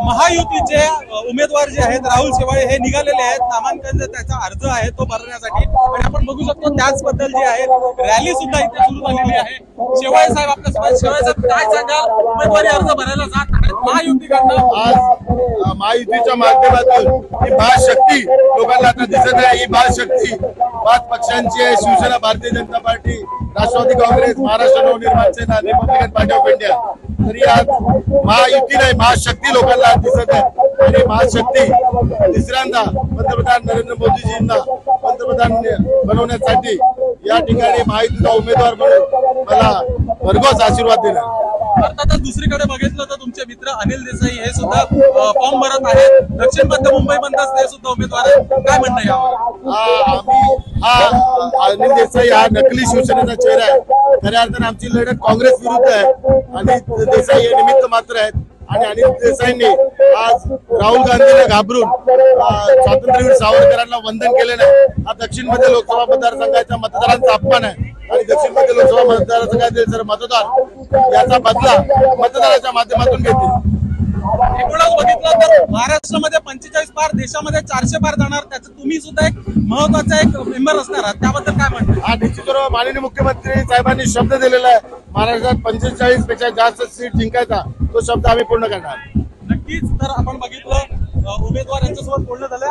महायुतीचे उमेदवार जे आहेत राहुल शेवाळे हे निघालेले आहेत नामांकन त्याचा अर्ज आहे तो भरण्यासाठी आणि आपण बघू शकतो त्याचबद्दल जी आहे रॅली सुद्धा इथे सुरू झालेली आहे। शेवाळे साहेब आपल्या शेवाळे साहेब काय सांगाल, उमेदवारी अर्ज भरायला जात आहेत महायुतीकडनं आज महायुतीच्या माध्यमातून ही महाशक्ती लोकांना आता दिसत आहे। ही महाशक्ती 5 पक्षांची आहे, Shiv Sena, Bharatiya Janata party, Rashtravadi Congress, Maharashtra Navnirman Sena, Republican Party of India. तरी आज महायुती नाही महाशक्ती लोकांना दिसत आहे आणि महाशक्ती तिसऱ्यांदा पंतप्रधान नरेंद्र मोदीजींना पंतप्रधान बनवण्यासाठी या ठिकाणी महायुतीचा उमेदवार म्हणून मला भरघोस आशीर्वाद दिला। अर्थातच दुसरीकडे बघितलं तर तुमचे मित्र अनिल देसाई हे सुद्धा फॉर्म भरत आहेत, दक्षिण मध्य मुंबई मधून ते सुद्धा उमेदवार आहेत, काय म्हणणं यावर? अनिल देसाई हा नकली शिवसेनेचा चेहरा आहे। खऱ्या अर्थाने आमची लढत काँग्रेस विरुद्ध आहे आणि देसाई हे निमित्त मात्र आहेत आणि अनिल देसाईंनी आज राहुल गांधीला घाबरून स्वातंत्र्यवीर सावरकरांना वंदन केले नाही। हा दक्षिण मध्य लोकसभा मतदारसंघाच्या मतदारांचा अपमान आहे आणि दक्षिण मध्य लोकसभा मतदारसंघातील सर्व मतदार याचा बदला मतदाराच्या माध्यमातून घेतील। एकूणच बघितलं तर महाराष्ट्रामध्ये 45 पार, देशामध्ये 400 पार जाणार, त्याचं तुम्ही सुद्धा एक महत्वाचा एक मेंबर असणार आहात, त्याबद्दल काय म्हणतो? हा निश्चितच माननीय मुख्यमंत्री साहेबांनी शब्द दिलेला आहे, महाराष्ट्रात 45 पेक्षा जास्त सीट जिंकायचा तो शब्द आम्ही पूर्ण करणार। नक्कीच, तर आपण बघितलं उमेदवार यांच्यासोबत बोलणं झालं।